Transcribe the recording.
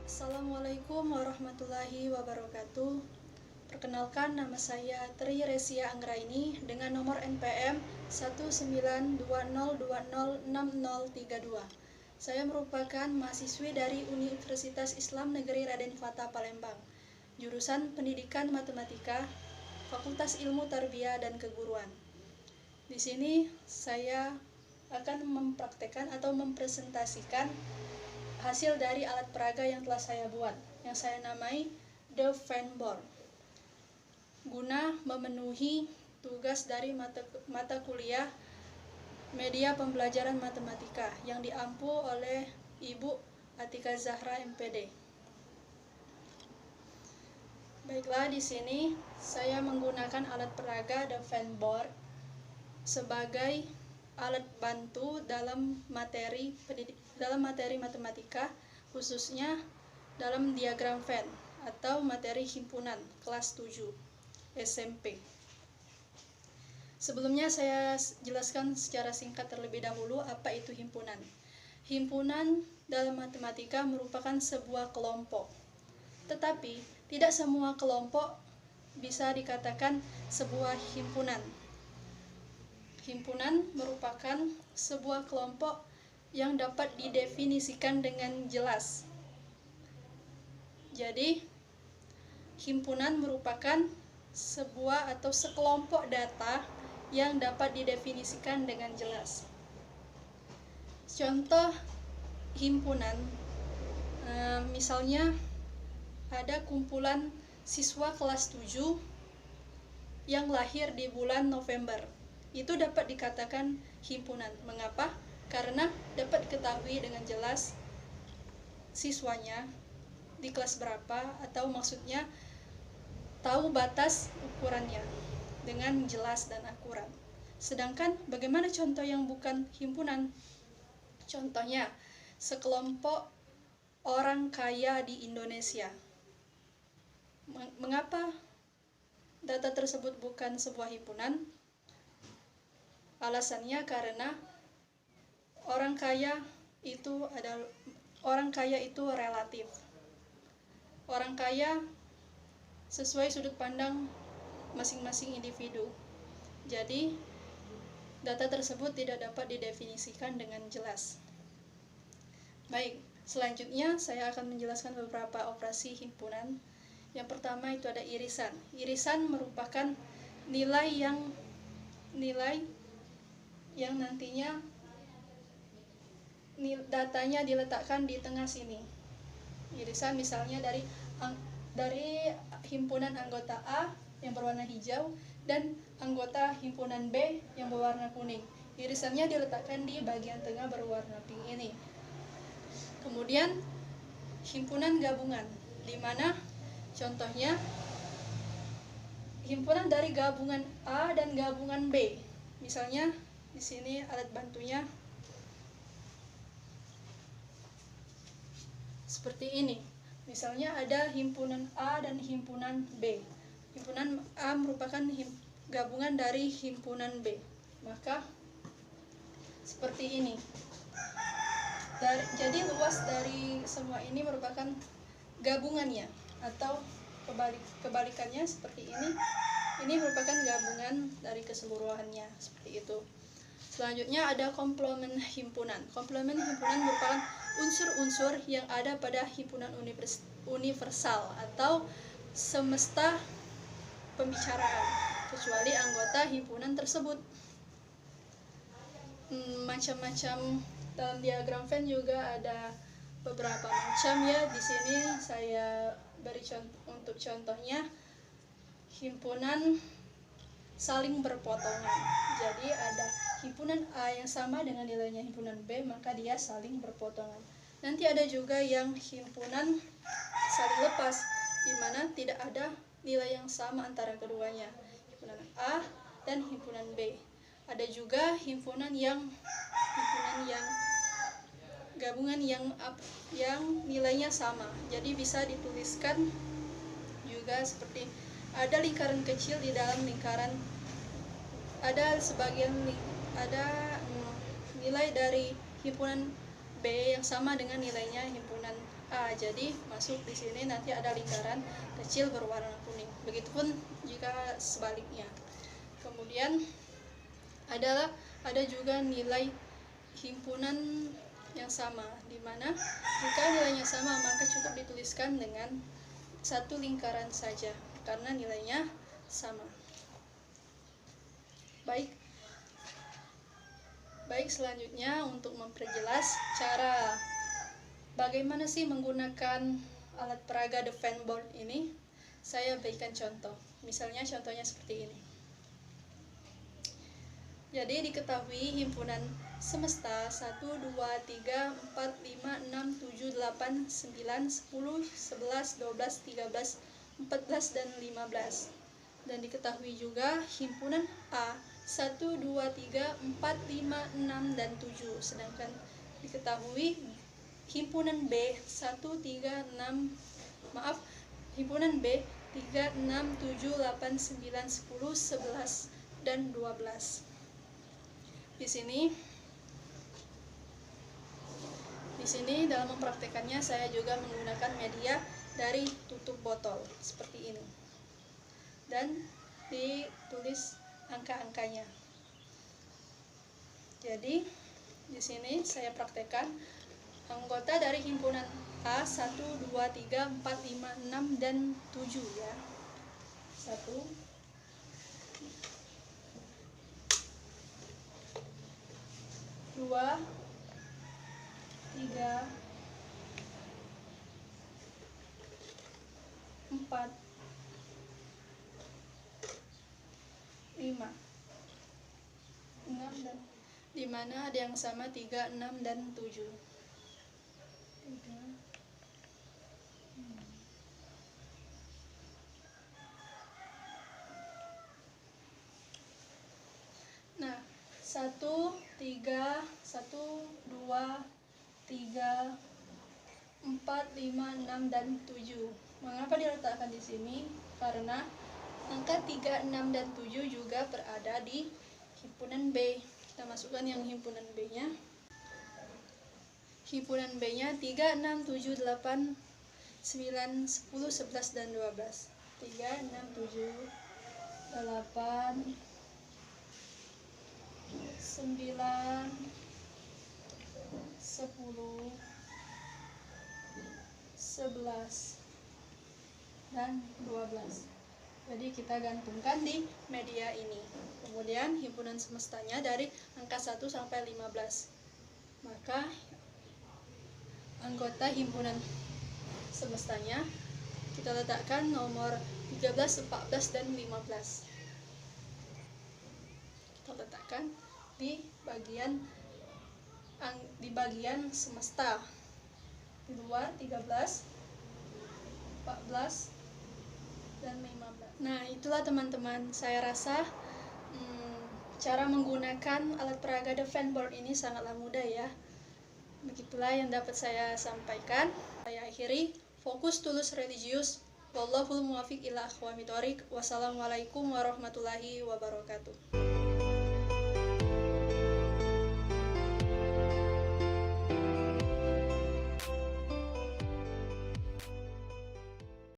Assalamualaikum warahmatullahi wabarakatuh. Perkenalkan, nama saya Tri Resia Anggraini dengan nomor NPM 19202060032. Saya merupakan mahasiswi dari Universitas Islam Negeri Raden Fata Palembang, jurusan Pendidikan Matematika, Fakultas Ilmu Tarbiyah dan Keguruan. Di sini saya akan mempraktekkan atau mempresentasikan hasil dari alat peraga yang telah saya buat, yang saya namai The Fanboard, guna memenuhi tugas dari mata kuliah media pembelajaran matematika yang diampu oleh Ibu Atika Zahra MPD. Baiklah, di sini saya menggunakan alat peraga The Fanboard sebagai alat bantu dalam materi matematika, khususnya dalam diagram Venn atau materi himpunan kelas 7 SMP. Sebelumnya saya jelaskan secara singkat terlebih dahulu apa itu himpunan. Himpunan dalam matematika merupakan sebuah kelompok, tetapi tidak semua kelompok bisa dikatakan sebuah himpunan. Himpunan merupakan sebuah kelompok yang dapat didefinisikan dengan jelas. Jadi, himpunan merupakan sebuah atau sekelompok data yang dapat didefinisikan dengan jelas. Contoh himpunan, misalnya ada kumpulan siswa kelas 7 yang lahir di bulan November. Itu dapat dikatakan himpunan. Mengapa? Karena dapat diketahui dengan jelas siswanya di kelas berapa, atau maksudnya tahu batas ukurannya dengan jelas dan akurat. Sedangkan bagaimana contoh yang bukan himpunan? Contohnya, sekelompok orang kaya di Indonesia. Mengapa data tersebut bukan sebuah himpunan? Alasannya karena orang kaya itu relatif. Orang kaya sesuai sudut pandang masing-masing individu. Jadi, data tersebut tidak dapat didefinisikan dengan jelas. Baik, selanjutnya saya akan menjelaskan beberapa operasi himpunan. Yang pertama itu ada irisan. Irisan merupakan nilai yang nantinya datanya diletakkan di tengah sini. Irisan misalnya dari himpunan anggota A yang berwarna hijau dan anggota himpunan B yang berwarna kuning. Irisannya diletakkan di bagian tengah berwarna pink ini. Kemudian himpunan gabungan, di mana contohnya himpunan dari gabungan A dan gabungan B. Misalnya di sini alat bantunya seperti ini. Misalnya ada himpunan A dan himpunan B. Himpunan A merupakan gabungan dari himpunan B. Maka seperti ini. Jadi luas dari semua ini merupakan gabungannya, atau kebalikannya seperti ini. Ini merupakan gabungan dari keseluruhannya, seperti itu. Selanjutnya ada komplement himpunan. Komplement himpunan merupakan unsur-unsur yang ada pada himpunan universal atau semesta pembicaraan, kecuali anggota himpunan tersebut. Macam-macam dalam diagram Venn juga ada beberapa macam ya. Di sini saya beri untuk contohnya himpunan saling berpotongan. Jadi ada himpunan A yang sama dengan nilainya himpunan B, maka dia saling berpotongan. Nanti ada juga yang himpunan saling lepas, di mana tidak ada nilai yang sama antara keduanya, himpunan A dan himpunan B. Ada juga himpunan yang gabungan yang nilainya sama. Jadi bisa dituliskan juga seperti ada lingkaran kecil di dalam lingkaran, ada nilai dari himpunan B yang sama dengan nilainya himpunan A. Jadi masuk di sini nanti ada lingkaran kecil berwarna kuning. Begitupun jika sebaliknya. Kemudian ada juga nilai himpunan yang sama, di mana jika nilainya sama maka cukup dituliskan dengan satu lingkaran saja karena nilainya sama. Baik, selanjutnya untuk memperjelas cara bagaimana sih menggunakan alat peraga The Fan Board ini, saya berikan contoh. Misalnya contohnya seperti ini. Jadi diketahui himpunan semesta 1, 2, 3, 4, 5, 6, 7, 8, 9, 10, 11, 12, 13, 14, dan 15. Dan diketahui juga himpunan A 1, 2, 3, 4, 5, 6, dan 7. Sedangkan diketahui himpunan B 1, 3, 6, himpunan B 3, 6, 7, 8, 9, 10, 11, dan 12. Di sini dalam mempraktekannya saya juga menggunakan media dari tutup botol seperti ini. Dan ditulis angka-angkanya. Jadi di sini saya praktekkan anggota dari himpunan A 1, 2, 3, 4, 5, 6, dan 7 ya. 1, 2, 3, 4, 5, 6, dan di mana ada yang sama 3, 6, dan 7. 3, nah, 1, 3, 1, 2, 3, 4, 5, 6, dan 7. Mengapa diletakkan di sini? Karena angka 3, 6, dan 7 juga berada di himpunan B. Kita masukkan yang himpunan B-nya. Himpunan B-nya 3, 6, 7, 8, 9, 10, 11, dan 12. 3, 6, 7, 8, 9, 10, 11, dan 12. Jadi kita gantungkan di media ini. Kemudian himpunan semestanya dari angka 1 sampai 15. Maka anggota himpunan semestanya kita letakkan nomor 13, 14, dan 15. Kita letakkan di bagian semesta. Di luar 13, 14, dan 15. Nah, itulah teman-teman, saya rasa cara menggunakan alat peraga The Fan Board ini sangatlah mudah ya. Begitulah yang dapat saya sampaikan. Saya akhiri. Fokus, tulus, religius. Wallahul muwaffiq ila aqwamit thoriq. Wassalamualaikum warahmatullahi wabarakatuh.